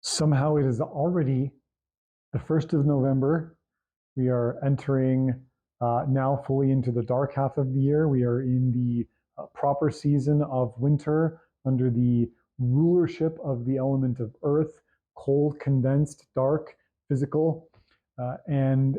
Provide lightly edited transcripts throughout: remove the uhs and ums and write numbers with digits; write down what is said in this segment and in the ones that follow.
Somehow it is already the 1st of November. We are entering now fully into the dark half of the year. We are in the proper season of winter under the rulership of the element of earth, cold, condensed, dark, physical. And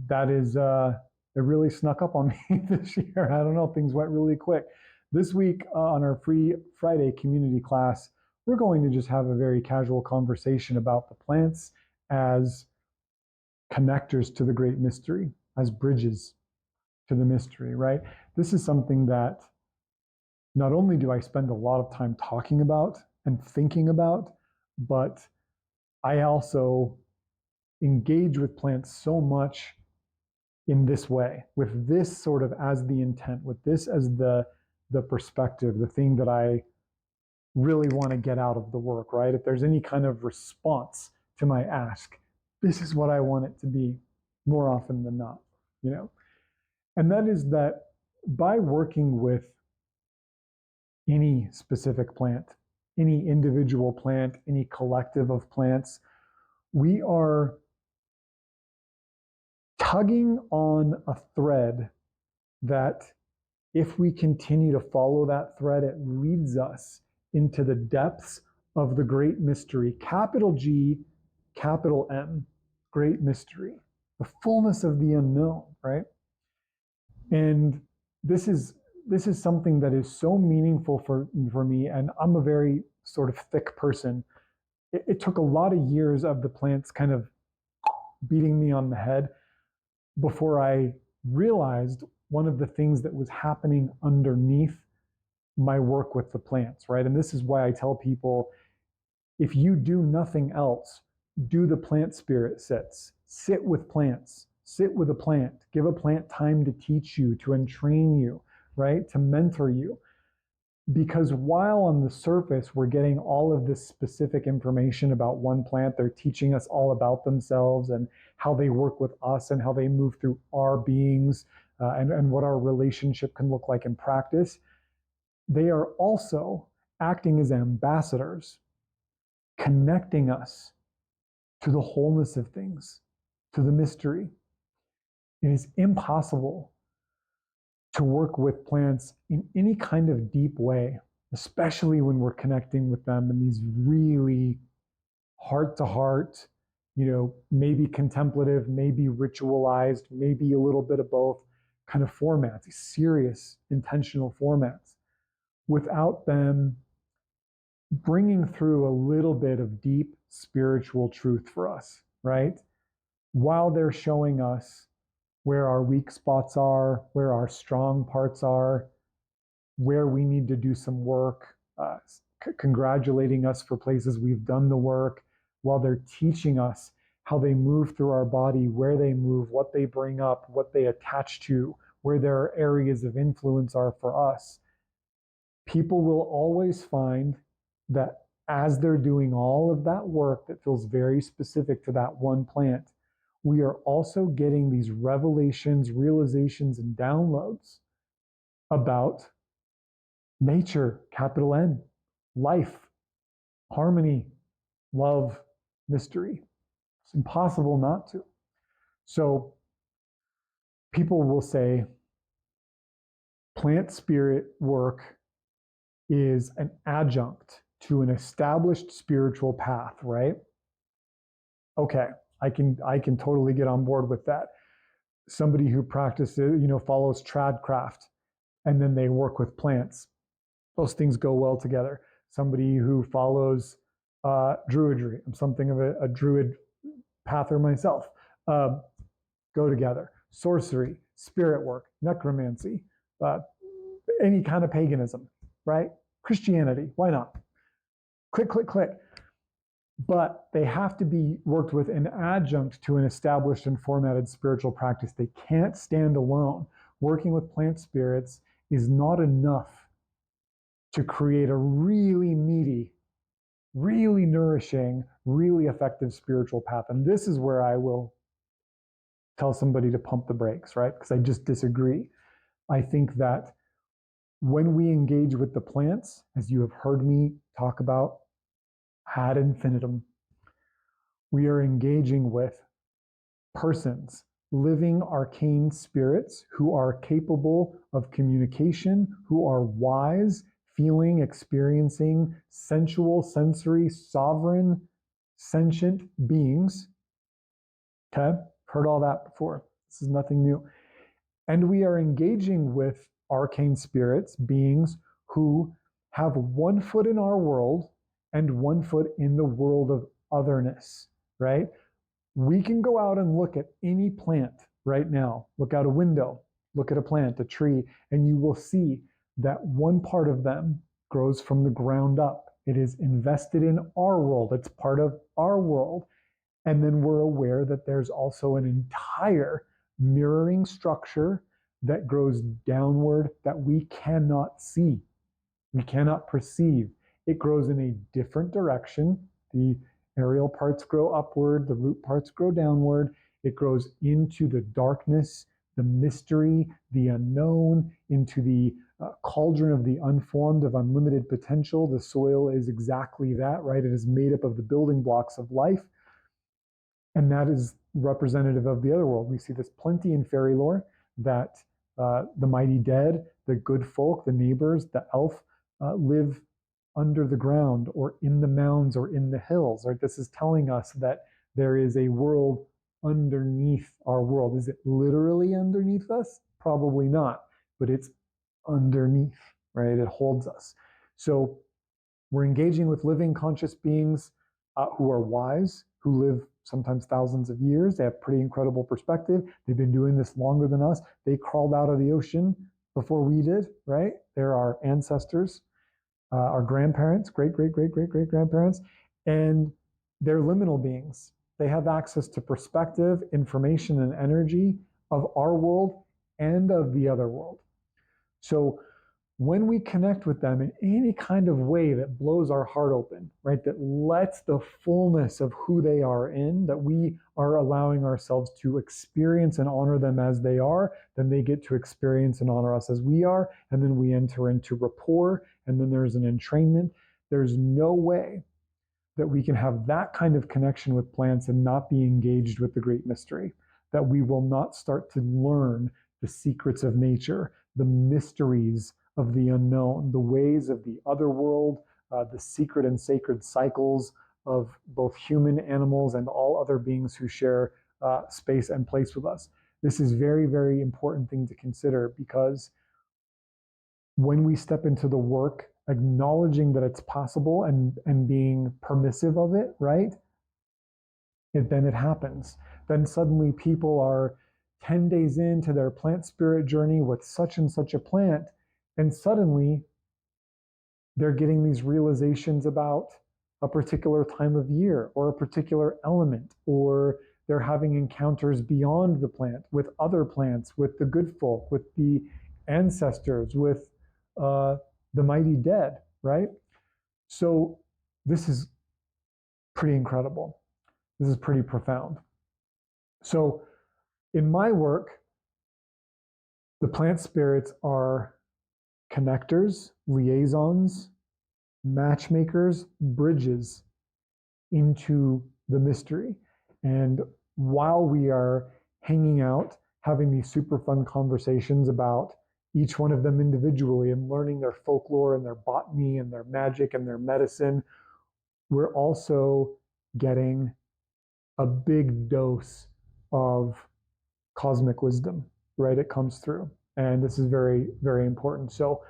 that is, it really snuck up on me this year. I don't know, things went really quick. This week on our free Friday community class, we're going to just have a very casual conversation about the plants as connectors to the great mystery, as bridges to the mystery, right? This is something that not only do I spend a lot of time talking about and thinking about, but I also engage with plants so much in this way, with this sort of as the intent, with this as the perspective, the thing that I really want to get out of the work, right? If there's any kind of response to my ask, this is what I want it to be more often than not, you know? And that is that by working with any specific plant, any individual plant, any collective of plants, we are tugging on a thread that if we continue to follow that thread, it leads us into the depths of the great mystery, capital G, capital M, great mystery, the fullness of the unknown, right? And this is something that is so meaningful for me, and I'm a very sort of thick person. It took a lot of years of the plants kind of beating me on the head before I realized one of the things that was happening underneath my work with the plants, right? And this is why I tell people, if you do nothing else, do the plant spirit sits. Sit with plants. Sit with a plant. Give a plant time to teach you, to entrain you, right? To mentor you. Because while on the surface we're getting all of this specific information about one plant, they're teaching us all about themselves and how they work with us and how they move through our beings, and what our relationship can look like in practice. They are also acting as ambassadors, connecting us to the wholeness of things, to the mystery. It is impossible to work with plants in any kind of deep way, especially when we're connecting with them in these really heart to heart, maybe contemplative, maybe ritualized, maybe a little bit of both kind of formats, these serious, intentional formats, without them bringing through a little bit of deep spiritual truth for us, right? While they're showing us where our weak spots are, where our strong parts are, where we need to do some work, congratulating us for places we've done the work, while they're teaching us how they move through our body, where they move, what they bring up, what they attach to, where their areas of influence are for us. People will always find that as they're doing all of that work that feels very specific to that one plant, we are also getting these revelations, realizations, and downloads about nature, capital N, life, harmony, love, mystery. It's impossible not to. So people will say plant spirit work is an adjunct to an established spiritual path, right? Okay, I can totally get on board with that. Somebody who practices, follows tradcraft, and then they work with plants, those things go well together. Somebody who follows druidry, I'm something of a druid pather myself, go together. Sorcery, spirit work, necromancy, any kind of paganism, right? Christianity, why not? Click, click, click. But they have to be worked with an adjunct to an established and formatted spiritual practice. They can't stand alone. Working with plant spirits is not enough to create a really meaty, really nourishing, really effective spiritual path. And this is where I will tell somebody to pump the brakes, right? Because I just disagree. I think that when we engage with the plants, as you have heard me talk about ad infinitum, We are engaging with persons, living arcane spirits who are capable of communication, who are wise, feeling, experiencing, sensual, sensory, sovereign, sentient beings. Okay, heard all that before. This is nothing new. And we are engaging with arcane spirits, beings who have one foot in our world and one foot in the world of otherness, right? We can go out and look at any plant right now, look out a window, look at a plant, a tree, and you will see that one part of them grows from the ground up. It is invested in our world. It's part of our world. And then we're aware that there's also an entire mirroring structure that grows downward that we cannot see, we cannot perceive. It grows in a different direction. The aerial parts grow upward, the root parts grow downward. It grows into the darkness, the mystery, the unknown, into the cauldron of the unformed, of unlimited potential. The soil is exactly that, right? It is made up of the building blocks of life. And that is representative of the other world. We see this plenty in fairy lore, that the mighty dead, the good folk, the neighbors, the elf, live under the ground or in the mounds or in the hills. Right? This is telling us that there is a world underneath our world. Is it literally underneath us? Probably not, but it's underneath, right? It holds us. So we're engaging with living conscious beings who are wise, who live sometimes thousands of years. They have pretty incredible perspective. They've been doing this longer than us. They crawled out of the ocean before we did, right? They're our ancestors, our grandparents, great grandparents, and they're liminal beings. They have access to perspective, information, and energy of our world and of the other world. So when we connect with them in any kind of way that blows our heart open, right, that lets the fullness of who they are in, that we are allowing ourselves to experience and honor them as they are, then they get to experience and honor us as we are, and then we enter into rapport, and then there's an entrainment. There's no way that we can have that kind of connection with plants and not be engaged with the great mystery, that we will not start to learn the secrets of nature, the mysteries of the unknown, the ways of the other world, the secret and sacred cycles of both human, animals, and all other beings who share space and place with us. This is very, very important thing to consider, because when we step into the work, acknowledging that it's possible and being permissive of it, right? Then it happens. Then suddenly people are 10 days into their plant spirit journey with such and such a plant, and suddenly they're getting these realizations about a particular time of year or a particular element, or they're having encounters beyond the plant with other plants, with the good folk, with the ancestors, with the mighty dead, right? So this is pretty incredible. This is pretty profound. So in my work, the plant spirits are connectors, liaisons, matchmakers, bridges into the mystery. And while we are hanging out, having these super fun conversations about each one of them individually and learning their folklore and their botany and their magic and their medicine, we're also getting a big dose of cosmic wisdom, right? It comes through. And this is very, very important. So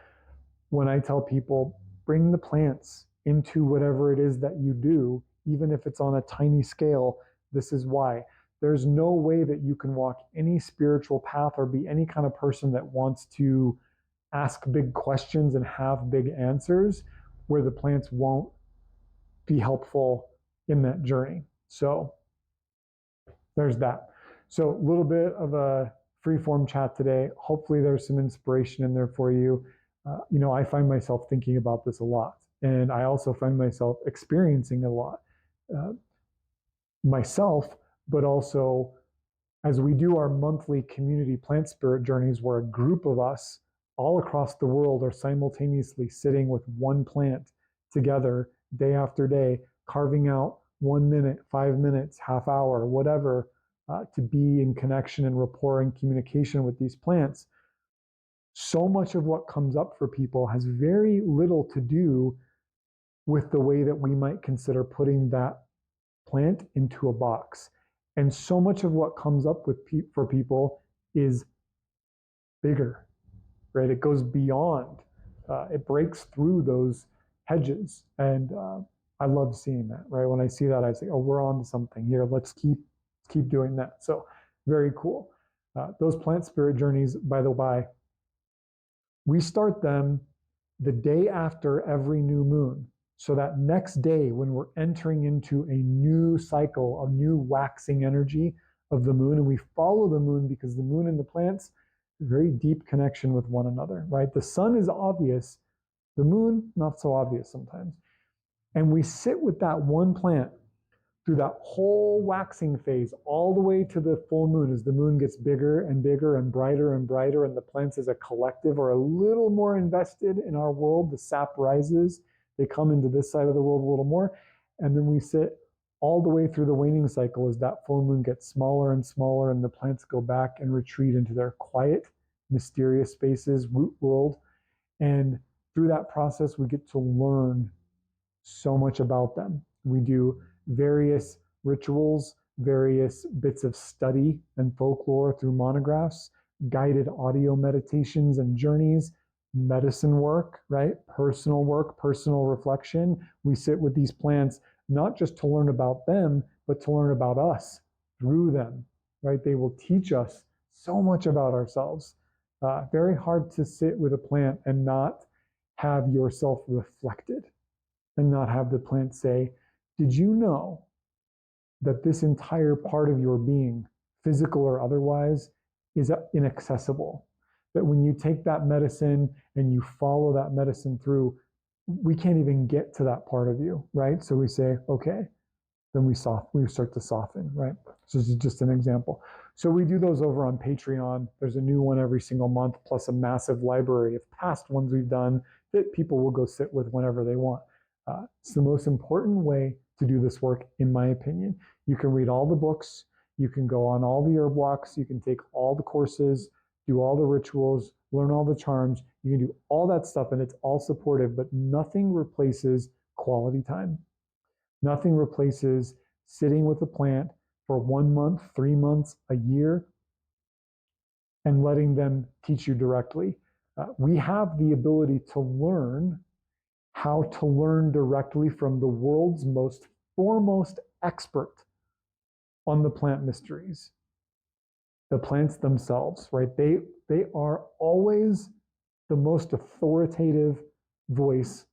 when I tell people, bring the plants into whatever it is that you do, even if it's on a tiny scale, this is why. There's no way that you can walk any spiritual path or be any kind of person that wants to ask big questions and have big answers where the plants won't be helpful in that journey. So there's that. So a little bit of a free-form chat today. Hopefully there's some inspiration in there for you. I find myself thinking about this a lot, and I also find myself experiencing a lot myself, but also as we do our monthly community plant spirit journeys, where a group of us all across the world are simultaneously sitting with one plant together day after day, carving out 1 minute, 5 minutes, half hour, whatever, to be in connection and rapport and communication with these plants, so much of what comes up for people has very little to do with the way that we might consider putting that plant into a box. And so much of what comes up with for people is bigger, right? It goes beyond, it breaks through those hedges. And I love seeing that, right? When I see that, I say, oh, we're on to something here. Let's keep doing that. So very cool. Those plant spirit journeys, by the way, we start them the day after every new moon. So that next day, when we're entering into a new cycle, a new waxing energy of the moon, and we follow the moon because the moon and the plants, very deep connection with one another, right? The sun is obvious, the moon, not so obvious sometimes. And we sit with that one plant through that whole waxing phase, all the way to the full moon, as the moon gets bigger and bigger and brighter, and the plants as a collective are a little more invested in our world. The sap rises, they come into this side of the world a little more, and then we sit all the way through the waning cycle as that full moon gets smaller and smaller, and the plants go back and retreat into their quiet, mysterious spaces, root world. And through that process, we get to learn so much about them. We do various rituals, various bits of study and folklore through monographs, guided audio meditations and journeys, medicine work, right? Personal work, personal reflection. We sit with these plants not just to learn about them, but to learn about us through them, right? They will teach us so much about ourselves. Very hard to sit with a plant and not have yourself reflected and not have the plant say, did you know that this entire part of your being, physical or otherwise, is inaccessible? That when you take that medicine and you follow that medicine through, we can't even get to that part of you, right? So we say, okay, then we start to soften, right? So this is just an example. So we do those over on Patreon. There's a new one every single month, plus a massive library of past ones we've done that people will go sit with whenever they want. It's the most important way to do this work, in my opinion. You can read all the books, you can go on all the herb walks, you can take all the courses, do all the rituals, learn all the charms, you can do all that stuff, and it's all supportive, but nothing replaces quality time. Nothing replaces sitting with a plant for 1 month, 3 months, a year, and letting them teach you directly. We have the ability to learn how to learn directly from the world's most foremost expert on the plant mysteries, the plants themselves, right? They are always the most authoritative voice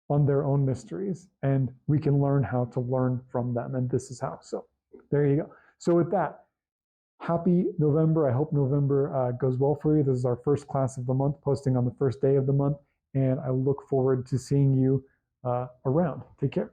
on their own mysteries, and we can learn how to learn from them, and this is how. So there you go. So with that, happy November. I hope November goes well for you. This is our first class of the month, posting on the first day of the month, and I look forward to seeing you around. Take care.